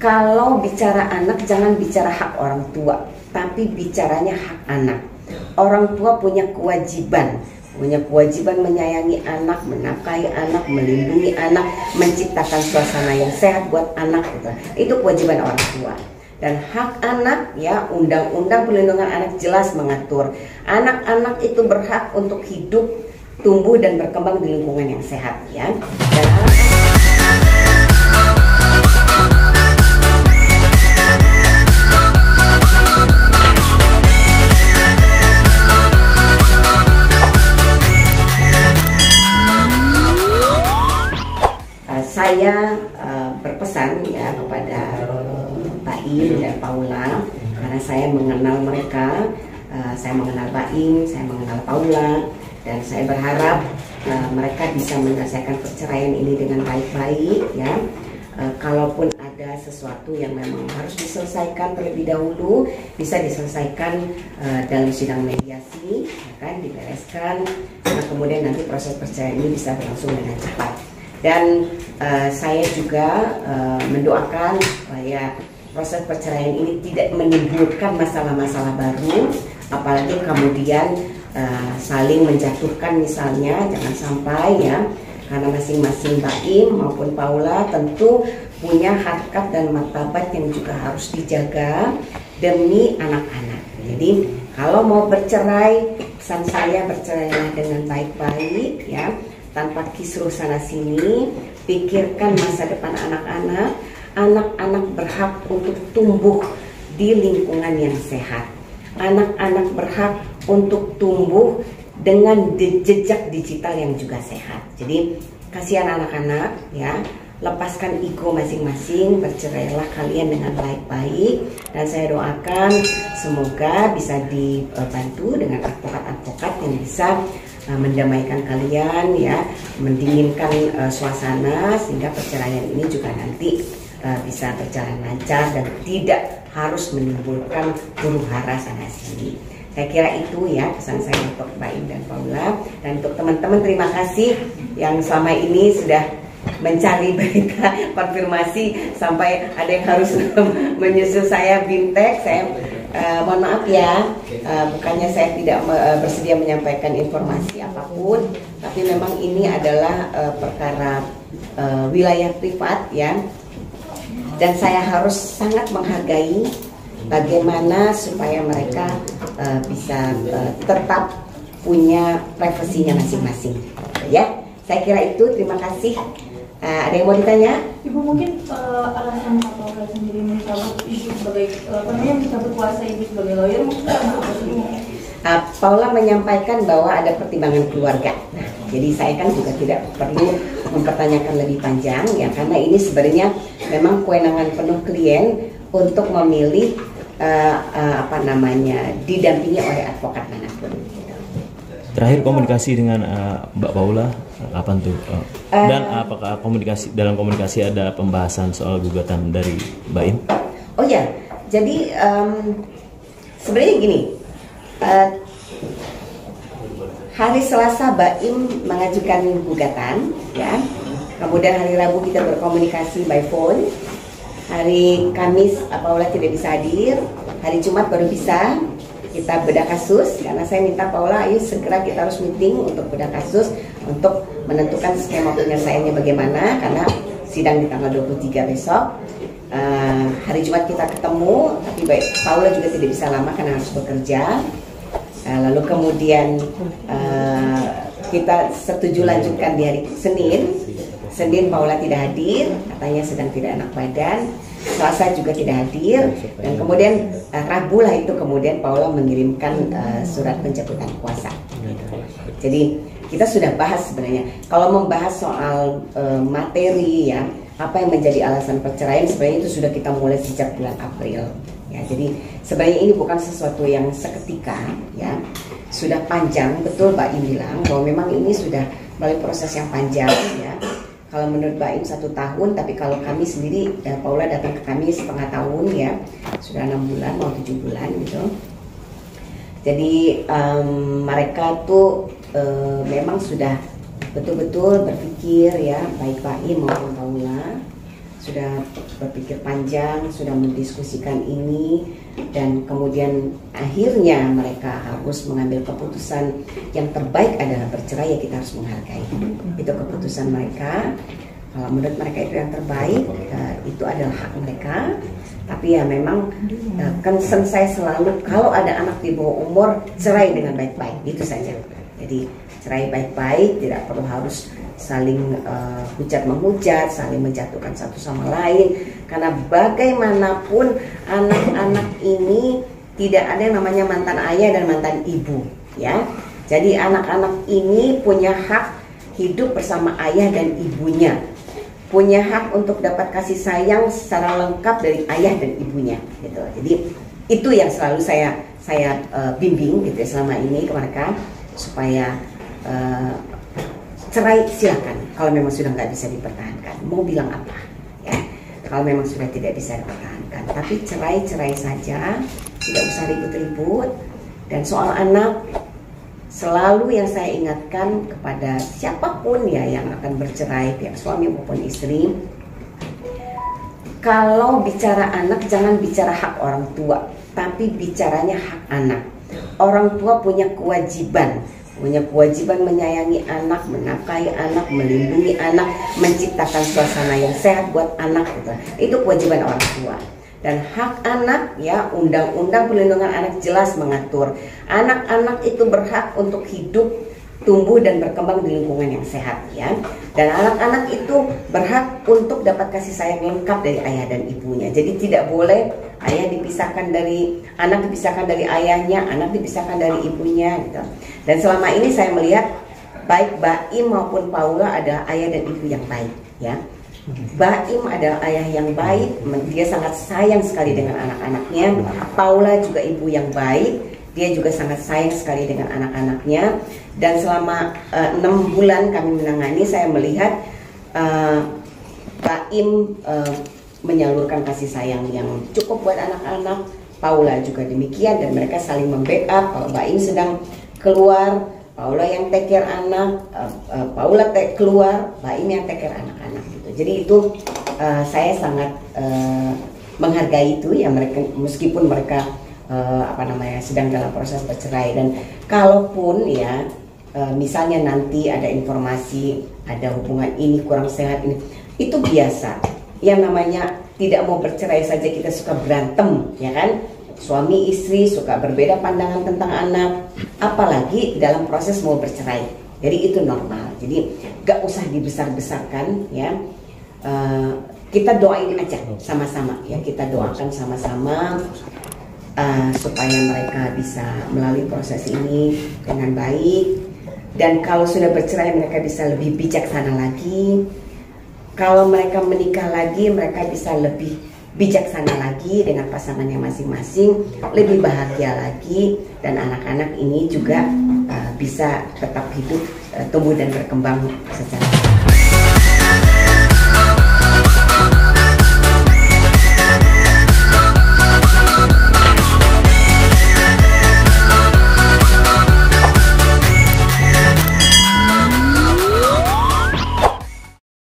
kalau bicara anak jangan bicara hak orang tua, tapi bicaranya hak anak. Orang tua punya kewajiban menyayangi anak, menafkahi anak, melindungi anak, menciptakan suasana yang sehat buat anak gitu. Itu kewajiban orang tua. Dan hak anak ya, Undang-Undang Perlindungan Anak jelas mengatur anak-anak itu berhak untuk hidup, tumbuh dan berkembang di lingkungan yang sehat ya. Dan saya berpesan ya kepada Baim dan Paula, karena saya mengenal mereka, saya mengenal Baim, saya mengenal Paula, dan saya berharap mereka bisa menyelesaikan perceraian ini dengan baik-baik ya. Kalaupun ada sesuatu yang memang harus diselesaikan terlebih dahulu, bisa diselesaikan dalam sidang mediasi, ya kan, dibereskan, nah, kemudian nanti proses perceraian ini bisa berlangsung dengan cepat. Dan saya juga mendoakan supaya proses perceraian ini tidak menimbulkan masalah-masalah baru, apalagi kemudian saling menjatuhkan misalnya, jangan sampai ya, karena masing-masing Baim maupun Paula tentu punya harkat dan martabat yang juga harus dijaga demi anak-anak. Jadi kalau mau bercerai, pesan saya bercerailah dengan baik-baik ya, tanpa kisruh sana sini. Pikirkan masa depan anak-anak. Anak-anak berhak untuk tumbuh di lingkungan yang sehat. Anak-anak berhak untuk tumbuh dengan jejak digital yang juga sehat. Jadi kasihan anak-anak ya, lepaskan ego masing-masing, bercerailah kalian dengan baik-baik, dan saya doakan semoga bisa dibantu dengan advokat-advokat yang bisa mendamaikan kalian ya, mendinginkan suasana sehingga perceraian ini juga nanti bisa berjalan lancar dan tidak harus menimbulkan huru-hara sana sini. Saya kira itu ya pesan saya untuk Baim dan Paula. Dan untuk teman-teman, terima kasih yang selama ini sudah mencari berita konfirmasi sampai ada yang harus menyusul saya bintek. Saya mohon maaf ya, bukannya saya tidak bersedia menyampaikan informasi apapun, tapi memang ini adalah perkara wilayah privat ya, dan saya harus sangat menghargai bagaimana supaya mereka bisa tetap punya privasinya masing-masing ya. Saya kira itu, terima kasih. Ada yang mau ditanya? Ibu, mungkin alasan Pak Paula sendiri mencabut ibu sebagai mencabut kuasa ibu sebagai lawyer mungkin apa sih? Paula menyampaikan bahwa ada pertimbangan keluarga. Nah, jadi saya kan juga tidak perlu mempertanyakan lebih panjang ya, karena ini sebenarnya memang kewenangan penuh klien untuk memilih didampingi oleh advokat manapun. Terakhir komunikasi dengan Mbak Paula kapan tuh? Dan apakah dalam komunikasi ada pembahasan soal gugatan dari Baim? Oh ya, jadi sebenarnya gini, hari Selasa Baim mengajukan gugatan, ya. Kemudian hari Rabu kita berkomunikasi by phone. Hari Kamis Paula tidak bisa hadir. Hari Jumat baru bisa. Kita bedah kasus, karena saya minta Paula, ayo segera kita harus meeting untuk bedah kasus, untuk menentukan skema penyelesaiannya bagaimana, karena sidang di tanggal 23 besok. Hari Jumat kita ketemu, tapi Paula juga tidak bisa lama karena harus bekerja. Lalu kemudian kita setuju lanjutkan di hari Senin Paula tidak hadir, katanya sedang tidak enak badan. Selasa juga tidak hadir, dan kemudian Rabu lah itu kemudian Paula mengirimkan surat pencabutan kuasa. Jadi kita sudah bahas sebenarnya. Kalau membahas soal materi ya, apa yang menjadi alasan perceraian, sebenarnya itu sudah kita mulai sejak bulan April. Ya, jadi sebenarnya ini bukan sesuatu yang seketika ya, sudah panjang. Betul Mbak Im bilang bahwa memang ini sudah melalui proses yang panjang ya. Kalau menurut Mbak Im 1 tahun, tapi kalau kami sendiri, Paula datang ke kami setengah tahun ya, sudah 6 bulan, mau 7 bulan gitu. Jadi mereka tuh memang sudah betul-betul berpikir ya, baik Mbak Im maupun Paula, sudah berpikir panjang, sudah mendiskusikan ini, dan kemudian akhirnya mereka harus mengambil keputusan yang terbaik adalah bercerai. Ya kita harus menghargai itu keputusan mereka. Kalau menurut mereka itu yang terbaik, itu adalah hak mereka. Tapi ya memang concern saya selalu kalau ada anak di bawah umur, cerai dengan baik-baik, itu saja. Jadi cerai baik-baik, tidak perlu harus saling hujat-menghujat, saling menjatuhkan satu sama lain. Karena bagaimanapun anak-anak ini tidak ada yang namanya mantan ayah dan mantan ibu, ya. Jadi anak-anak ini punya hak hidup bersama ayah dan ibunya, punya hak untuk dapat kasih sayang secara lengkap dari ayah dan ibunya, gitu. Jadi itu yang selalu saya bimbing gitu ya, selama ini ke mereka, supaya cerai silakan kalau memang sudah nggak bisa dipertahankan, mau bilang apa ya, kalau memang sudah tidak bisa dipertahankan. Tapi cerai saja, tidak usah ribut-ribut. Dan soal anak, selalu yang saya ingatkan kepada siapapun ya yang akan bercerai, pihak suami maupun istri, kalau bicara anak jangan bicara hak orang tua, tapi bicaranya hak anak. Orang tua punya kewajiban menyayangi anak, menafkahi anak, melindungi anak, menciptakan suasana yang sehat buat anak, gitu. Itu kewajiban orang tua. Dan hak anak, ya, Undang-Undang Perlindungan Anak jelas mengatur anak-anak itu berhak untuk hidup, tumbuh dan berkembang di lingkungan yang sehat, ya. Dan anak-anak itu berhak untuk dapat kasih sayang lengkap dari ayah dan ibunya. Jadi tidak boleh ayah dipisahkan dari anak, dipisahkan dari ayahnya, anak dipisahkan dari ibunya, gitu. Dan selama ini saya melihat baik Baim maupun Paula adalah ayah dan ibu yang baik, ya. Baim adalah ayah yang baik, dia sangat sayang sekali dengan anak-anaknya. Paula juga ibu yang baik, dia juga sangat sayang sekali dengan anak-anaknya. Dan selama 6 bulan kami menangani, saya melihat Baim menyalurkan kasih sayang yang cukup buat anak-anak. Paula juga demikian, dan mereka saling membackup. Kalau Baim sedang keluar, Paula yang take care anak, Paula keluar, Baim yang take care anak-anak, gitu. Jadi itu saya sangat menghargai itu ya, mereka, meskipun mereka sedang dalam proses bercerai. Dan kalaupun ya misalnya nanti ada informasi ada hubungan ini kurang sehat, ini itu biasa. Yang namanya tidak mau bercerai saja kita suka berantem, ya kan? Suami istri suka berbeda pandangan tentang anak, apalagi dalam proses mau bercerai. Jadi itu normal. Jadi gak usah dibesar-besarkan, ya. Kita doain aja sama-sama, ya. Kita doakan sama-sama supaya mereka bisa melalui proses ini dengan baik. Dan kalau sudah bercerai, mereka bisa lebih bijaksana lagi. Kalau mereka menikah lagi, mereka bisa lebih bijaksana lagi dengan pasangannya masing-masing, lebih bahagia lagi, dan anak-anak ini juga bisa tetap hidup, tumbuh dan berkembang secara